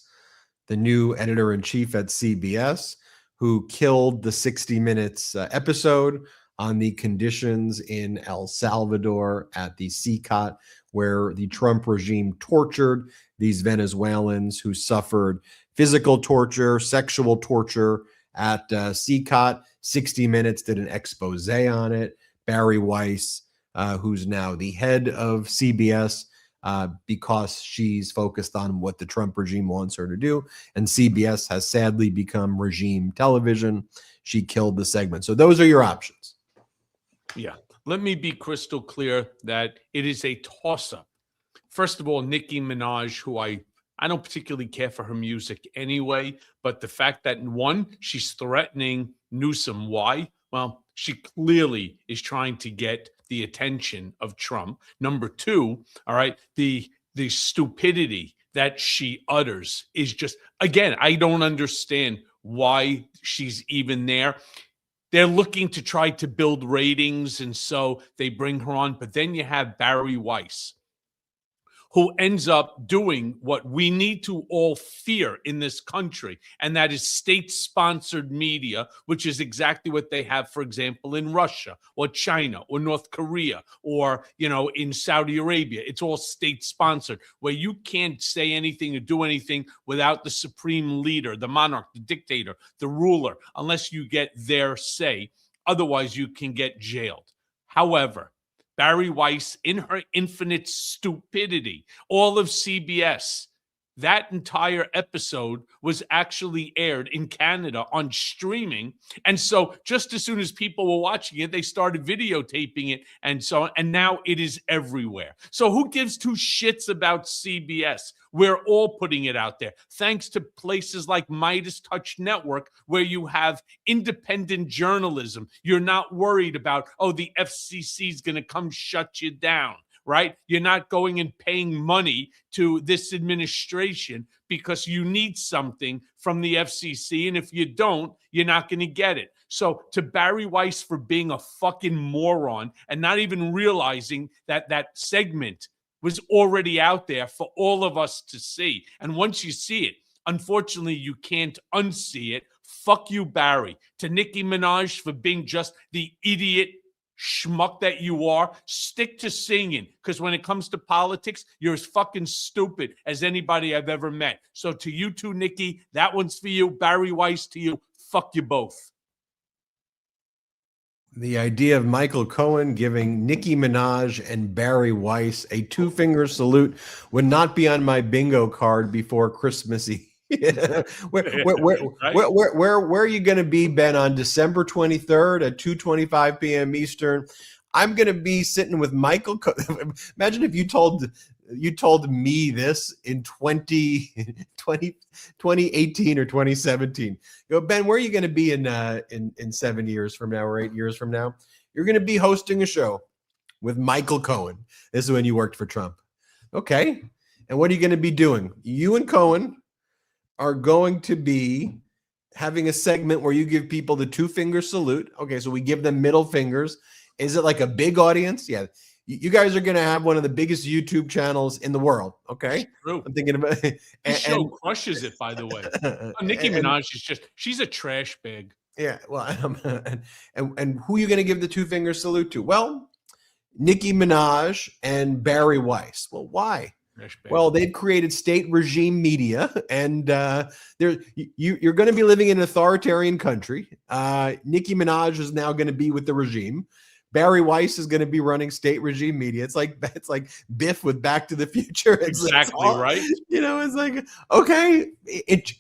the new editor-in-chief at CBS, who killed the 60 Minutes episode on the conditions in El Salvador at the CCOT, where the Trump regime tortured these Venezuelans who suffered physical torture, sexual torture at CCOT. 60 Minutes did an expose on it. Barry Weiss, who's now the head of CBS, because she's focused on what the Trump regime wants her to do. And CBS has sadly become regime television. She killed the segment. So those are your options. Yeah. Let me be crystal clear that it is a toss-up. First of all, Nicki Minaj, who I don't particularly care for her music anyway, but the fact that, one, she's threatening Newsom. Why? Well, she clearly is trying to get the attention of Trump. Number two, all right, the stupidity that she utters is just, again, I don't understand why she's even there. They're looking to try to build ratings, and so they bring her on. But then you have Barry Weiss, who ends up doing what we need to all fear in this country, and that is state-sponsored media, which is exactly what they have, for example, in Russia or China or North Korea or, in Saudi Arabia. It's all state-sponsored, where you can't say anything or do anything without the supreme leader, the monarch, the dictator, the ruler, unless you get their say. Otherwise, you can get jailed. However, Barry Weiss, in her infinite stupidity, all of CBS, that entire episode was actually aired in Canada on streaming. And so just as soon as people were watching it, they started videotaping it and so on. And now it is everywhere. So who gives two shits about CBS? We're all putting it out there, thanks to places like Midas Touch Network, where you have independent journalism. You're not worried about, the FCC is going to come shut you down, right? You're not going and paying money to this administration because you need something from the FCC. And if you don't, you're not going to get it. So to Barry Weiss for being a fucking moron and not even realizing that that segment was already out there for all of us to see. And once you see it, unfortunately, you can't unsee it. Fuck you, Barry. To Nicki Minaj for being just the idiot schmuck that you are, stick to singing, because when it comes to politics, you're as fucking stupid as anybody I've ever met. So to you too, Nicki, that one's for you. Barry Weiss, to you. Fuck you both. The idea of Michael Cohen giving Nicki Minaj and Barry Weiss a two-finger salute would not be on my bingo card before Christmas Eve. Where are you going to be, Ben, on December 23rd at 2:25 p.m. Eastern? I'm going to be sitting with Michael Cohen. Imagine if you told me this in 2018 or 2017. Ben, where are you going to be in 7 years from now or 8 years from now? You're going to be hosting a show with Michael Cohen. This is when you worked for Trump. Okay. And what are you going to be doing? You and Cohen are going to be having a segment where you give people the two-finger salute. Okay, so we give them middle fingers. Is it like a big audience? Yeah. You guys are going to have one of the biggest YouTube channels in the world. Okay. True. I'm thinking about it. This show crushes it, by the way. Nicki Minaj is she's a trash bag. Yeah. Well, and who are you going to give the two-finger salute to? Well, Nicki Minaj and Barry Weiss. Well, why? Well, they've created state regime media, and you're going to be living in an authoritarian country. Nicki Minaj is now going to be with the regime. Barry Weiss is going to be running state regime media. It's like Biff with Back to the Future. Exactly right. It's like, okay,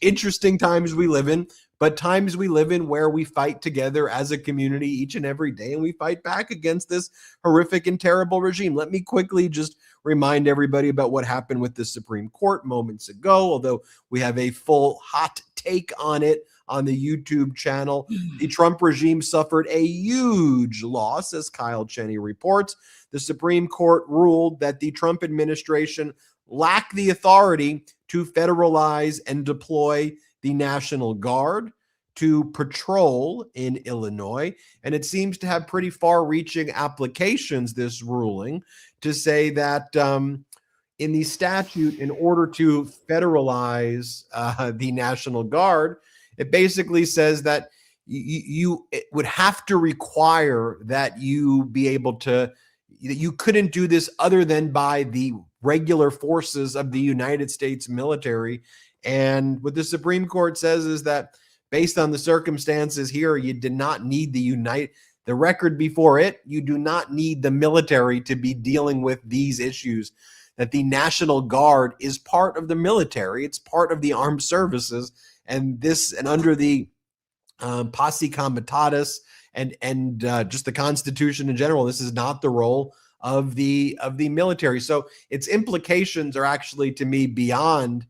interesting times we live in. but times we live in where we fight together as a community each and every day, and we fight back against this horrific and terrible regime. Let me quickly just remind everybody about what happened with the Supreme Court moments ago, although we have a full hot take on it on the YouTube channel. The Trump regime suffered a huge loss, as Kyle Cheney reports. The Supreme Court ruled that the Trump administration lacked the authority to federalize and deploy the National Guard to patrol in Illinois. And it seems to have pretty far-reaching applications, this ruling, to say that in the statute, in order to federalize the National Guard, it basically says that it would have to require that you be able to, that you couldn't do this other than by the regular forces of the United States military. And what the Supreme Court says is that based on the circumstances here, you did not need the record before it. You do not need the military to be dealing with these issues, that the National Guard is part of the military. It's part of the armed services. And under the posse comitatus and just the Constitution in general, this is not the role of the military. So its implications are actually, to me, beyond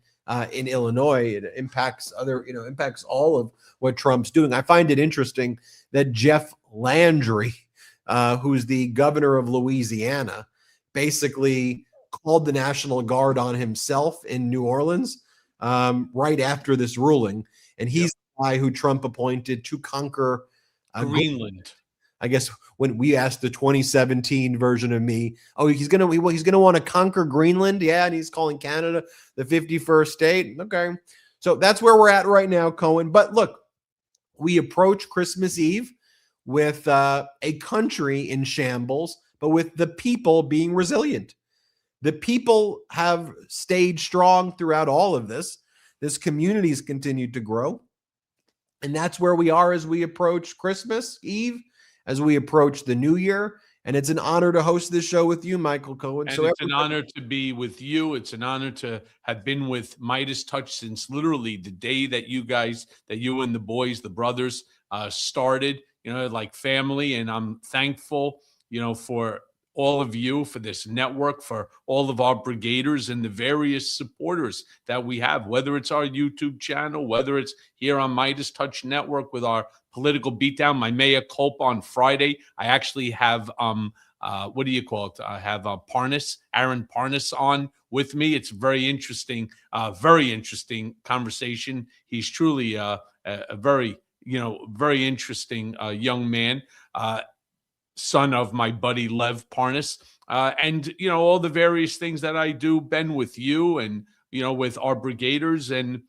in Illinois. It impacts impacts all of what Trump's doing. I find it interesting that Jeff Landry, who's the governor of Louisiana, basically called the National Guard on himself in New Orleans right after this ruling. And he's the guy who Trump appointed to conquer Greenland. I guess when we asked the 2017 version of me, oh, he's gonna want to conquer Greenland, yeah, and he's calling Canada the 51st state. Okay, so that's where we're at right now, Cohen. But look, we approach Christmas Eve with a country in shambles, but with the people being resilient. The people have stayed strong throughout all of this. This community's continued to grow, and that's where we are as we approach Christmas Eve, as we approach the new year. And it's an honor to host this show with you, Michael Cohen. And it's an honor to be with you. It's an honor to have been with Midas Touch since literally the day that you and the boys, the brothers, started, like family. And I'm thankful, for all of you, for this network, for all of our brigaders and the various supporters that we have, whether it's our YouTube channel, whether it's here on Midas Touch Network with our Political Beatdown, my mea culpa on Friday. I actually have, what do you call it? I have Aaron Parnas on with me. It's very interesting conversation. He's truly a very, very interesting young man. Son of my buddy Lev Parnas, and all the various things that I do, Ben, with you and with our brigaders and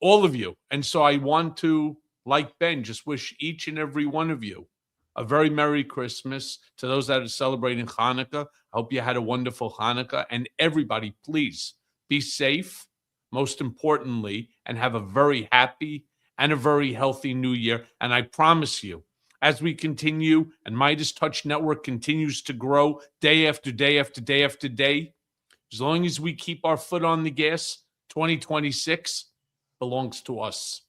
all of you. And so I want to, like Ben, just wish each and every one of you a very Merry Christmas. To those that are celebrating Hanukkah, I hope you had a wonderful Hanukkah. And everybody, please be safe, most importantly, and have a very happy and a very healthy new year. And I promise you, as we continue and Midas Touch Network continues to grow day after day after day after day, as long as we keep our foot on the gas, 2026 belongs to us.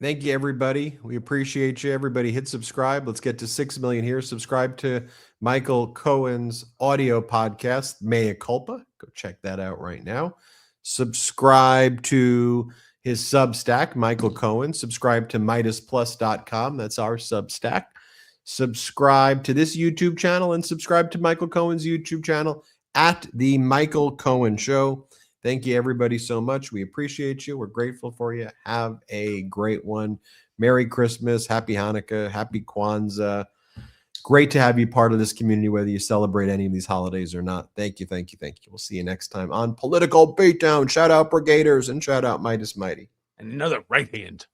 Thank you, everybody. We appreciate you. Everybody hit subscribe. Let's get to 6 million here. Subscribe to Michael Cohen's audio podcast, Mea Culpa. Go check that out right now. Subscribe to his Substack, Michael Cohen. Subscribe to MidasPlus.com. That's our Substack. Subscribe to this YouTube channel and subscribe to Michael Cohen's YouTube channel at The Michael Cohen Show. Thank you, everybody, so much. We appreciate you. We're grateful for you. Have a great one. Merry Christmas. Happy Hanukkah. Happy Kwanzaa. Great to have you part of this community, whether you celebrate any of these holidays or not. Thank you, thank you, thank you. We'll see you next time on Political Beatdown. Shout out Brigaders and shout out Midas Mighty. And another right hand.